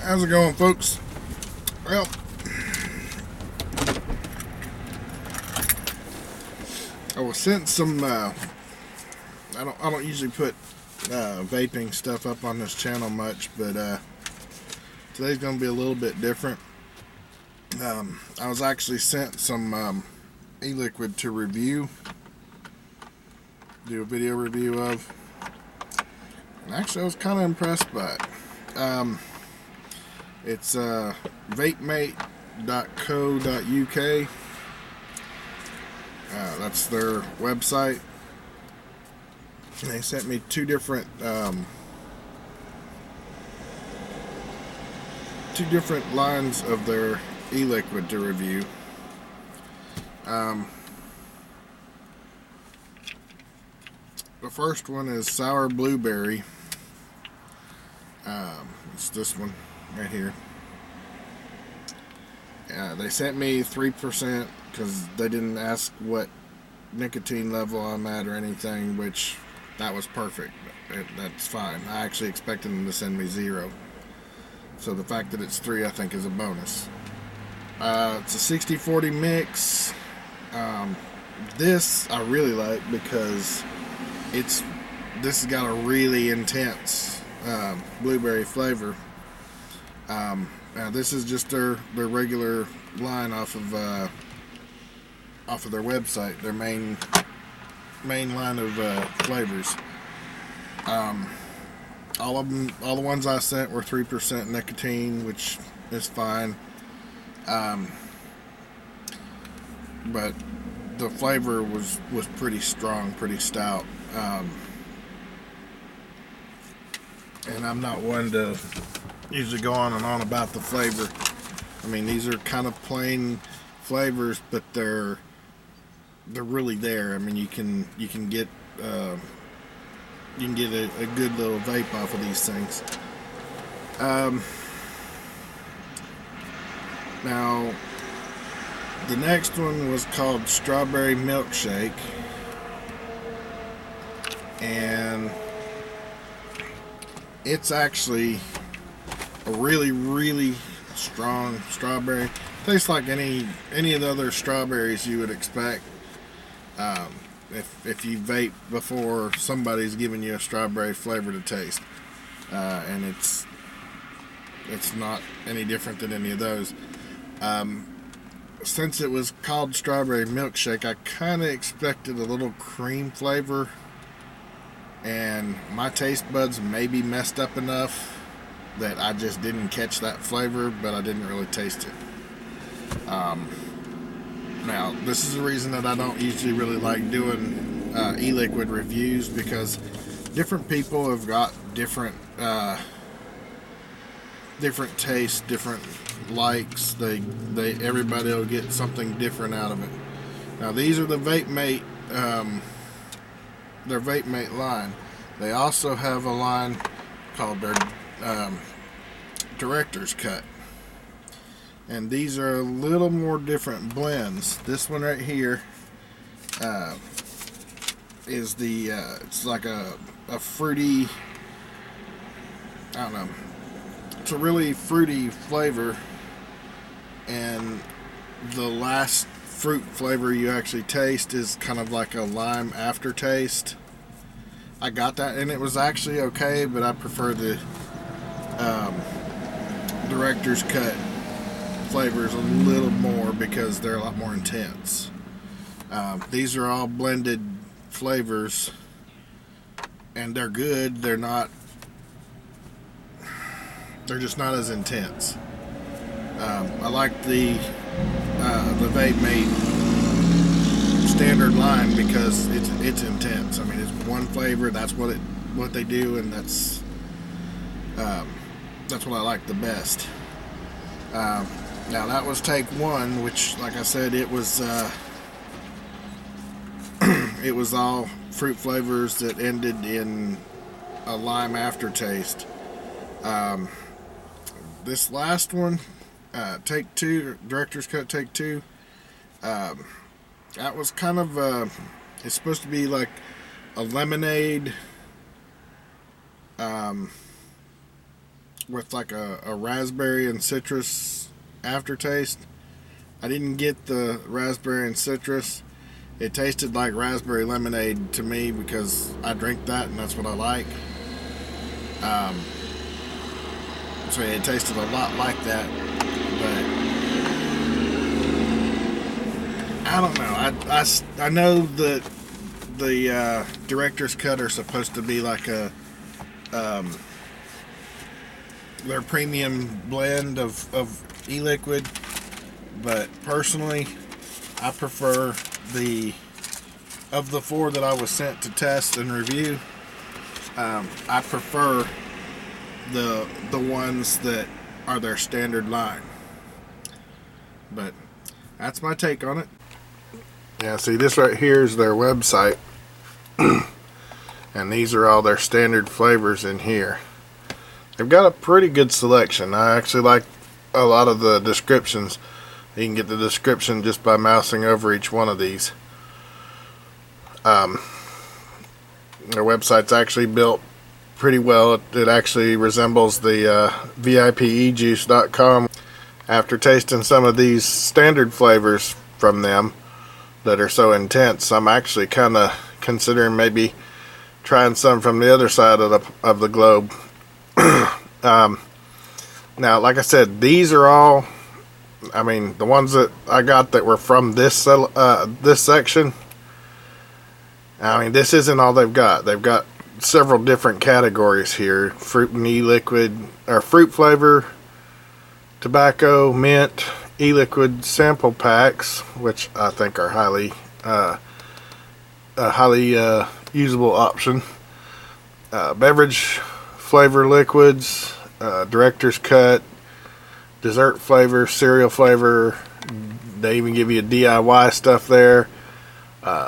How's it going, folks? Well, I was sent some. I don't usually put vaping stuff up on this channel much, but today's going to be a little bit different. I was actually sent some e-liquid to review, do a video review of, and actually I was kind of impressed by it. It's vapemate.co.uk. That's their website. And they sent me two different lines of their e-liquid to review. The first one is sour blueberry. It's this one right here. They sent me 3% because they didn't ask what nicotine level I'm at or anything, which that was perfect. That's fine. I actually expected them to send me 0. So the fact that it's 3, I think, is a bonus. It's a 60-40 mix. This I really like because this has got a really intense blueberry flavor. Now this is just their regular line off of their website, their main line of flavors. All the ones I sent were 3% nicotine, which is fine. But the flavor was pretty strong, pretty stout. And I'm not one to usually go on and on about the flavor. I mean, these are kind of plain flavors, but they're really there. I mean, you can get a good little vape off of these things. Now, the next one was called Strawberry Milkshake, and it's actually a really strong strawberry. Tastes like any of the other strawberries you would expect. If you vape before somebody's giving you a strawberry flavor to taste, and it's not any different than any of those. Since it was called Strawberry Milkshake, I kind of expected a little cream flavor, and my taste buds may be messed up enough that I just didn't catch that flavor, but I didn't really taste it. Now, this is the reason that I don't usually really like doing e-liquid reviews, because different people have got different tastes, different likes. Everybody will get something different out of it. Now, these are the Vapemate, their Vapemate line. They also have a line called their Directors Cut, and these are a little more different blends. This one right here is it's like a fruity, I don't know, it's a really fruity flavor, and the last fruit flavor you actually taste is kind of like a lime aftertaste. I got that, and it was actually okay, but I prefer the Director's Cut flavors a little more because they're a lot more intense. These are all blended flavors, and they're good. They're just not as intense. I like the Vapemate standard line because it's intense. I mean, it's one flavor. That's what they do, and that's what I like the best. Now that was take 1, which, like I said, it was it was all fruit flavors that ended in a lime aftertaste. This last one, take 2, Director's Cut take 2, that was kind of it's supposed to be like a lemonade with like a raspberry and citrus aftertaste. I didn't get the raspberry and citrus. It tasted like raspberry lemonade to me because I drink that and that's what I like. So it tasted a lot like that, but I don't know. I know that the director's cut are supposed to be like their premium blend of e-liquid, but personally I prefer of the 4 that I was sent to test and review, I prefer the ones that are their standard line. But that's my take on it. Yeah, see, this right here is their website. And these are all their standard flavors in here. They've got a pretty good selection. I actually like a lot of the descriptions. You can get the description just by mousing over each one of these. Their website's actually built pretty well. It actually resembles the vipejuice.com. After tasting some of these standard flavors from them that are so intense, I'm actually kind of considering maybe trying some from the other side of the globe. Now, like I said, these are all, I mean, the ones that I got that were from this section. I mean, this isn't all they've got. They've got several different categories here: fruit and e-liquid, or fruit flavor, tobacco, mint, e-liquid sample packs, which I think are a highly usable option. Beverage flavor liquids, director's cut, dessert flavor, cereal flavor. They even give you DIY stuff there.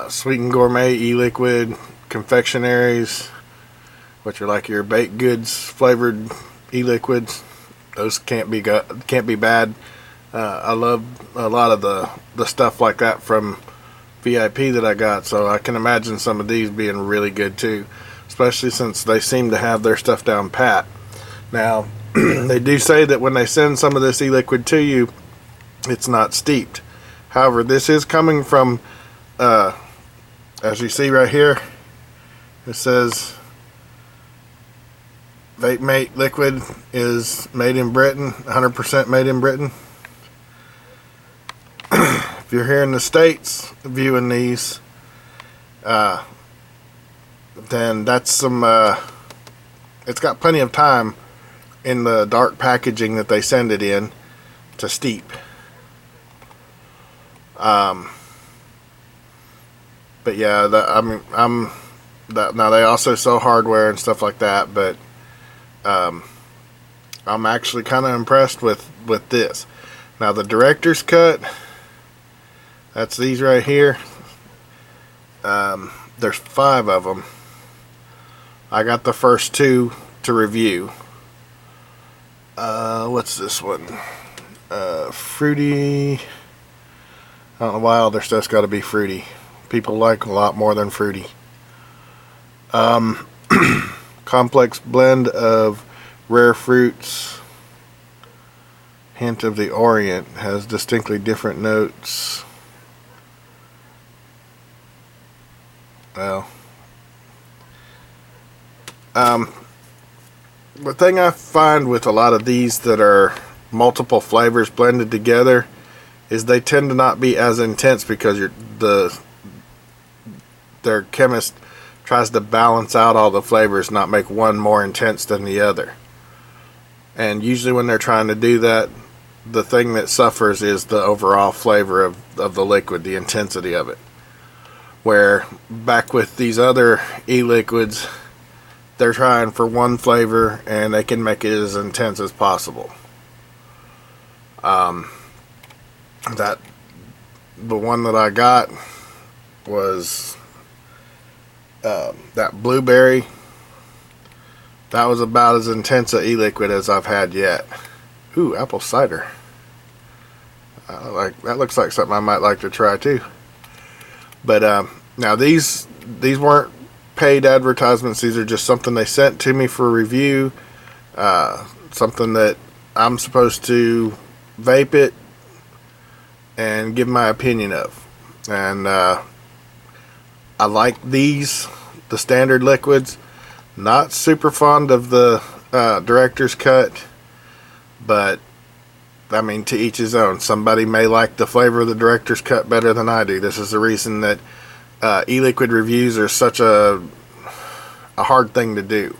Sweetened gourmet e-liquid, confectionaries, which are like your baked goods flavored e-liquids. Those can't be bad. I love a lot of the stuff like that from VIP that I got, so I can imagine some of these being really good too, especially since they seem to have their stuff down pat. Now, they do say that when they send some of this e-liquid to you, it's not steeped. However, this is coming from, as you see right here, it says Vapemate liquid is made in Britain, 100% made in Britain. If you're here in the States viewing these, then that's some, it's got plenty of time in the dark packaging that they send it in to steep. But yeah, now they also sell hardware and stuff like that, but I'm actually kind of impressed with this. Now the director's cut, that's these right here. There's 5 of them. I got the first 2 to review. What's this one? Fruity. I don't know why all their stuff's got to be fruity. People like a lot more than fruity. Complex blend of rare fruits. Hint of the Orient. Has distinctly different notes. Well, the thing I find with a lot of these that are multiple flavors blended together is they tend to not be as intense because their chemist tries to balance out all the flavors, not make one more intense than the other. And usually when they're trying to do that, the thing that suffers is the overall flavor of the liquid, the intensity of it. Where back with these other e-liquids, they're trying for one flavor and they can make it as intense as possible. The one that I got was that blueberry. That was about as intense a e-liquid as I've had yet. Ooh, apple cider. That looks like something I might like to try too. But now these weren't paid advertisements. These are just something they sent to me for review. something that I'm supposed to vape it and give my opinion of. And I like these, the standard liquids. Not super fond of the Director's Cut, but I mean, to each his own. Somebody may like the flavor of the Director's Cut better than I do. This is the reason that e-liquid reviews are such a hard thing to do,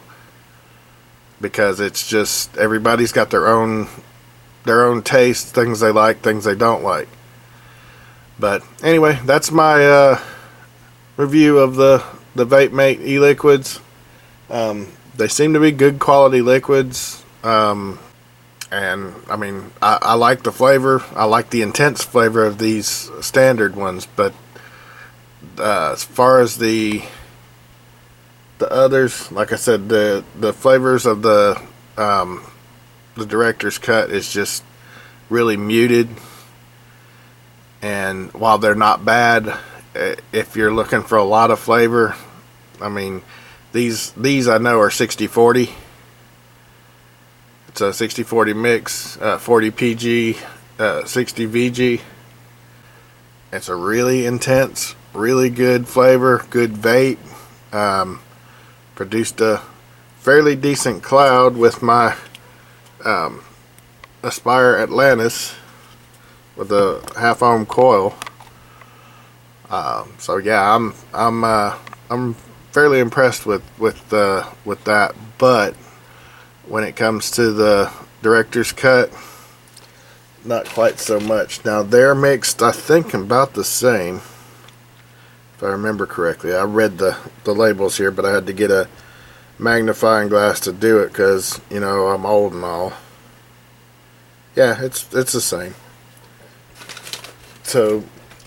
because it's just everybody's got their own taste, things they like, things they don't like. But anyway, that's my review of the Vapemate e-liquids. They seem to be good quality liquids. And I mean, I like the flavor. I like the intense flavor of these standard ones. But as far as the others, like I said, the flavors of the Director's Cut is just really muted. And while they're not bad, if you're looking for a lot of flavor, I mean, these I know are 60-40. It's a 60-40 mix, 40 PG, 60 VG. It's a really intense, really good flavor, good vape. Produced a fairly decent cloud with my Aspire Atlantis with a half-ohm coil. So yeah, I'm fairly impressed with that. But when it comes to the Director's Cut, not quite so much. Now they're mixed, I think, about the same, if I remember correctly. I read the labels here, but I had to get a magnifying glass to do it because, you know, I'm old and all. Yeah, it's the same. So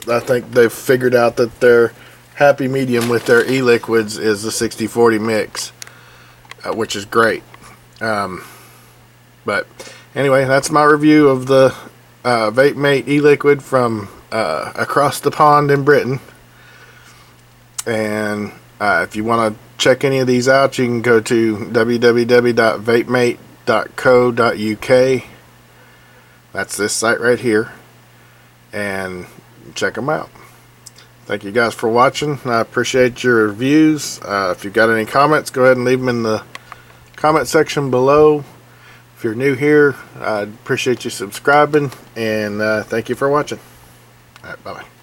I think they've figured out that their happy medium with their e-liquids is the 60-40 mix, which is great. But anyway, that's my review of the Vapemate e-liquid from across the pond in Britain. And if you want to check any of these out, you can go to www.vapemate.co.uk. That's this site right here, and check them out. Thank you guys for watching. I appreciate your reviews. If you've got any comments, go ahead and leave them in the comment section below. If you're new here, I appreciate you subscribing, and thank you for watching. All right, bye-bye.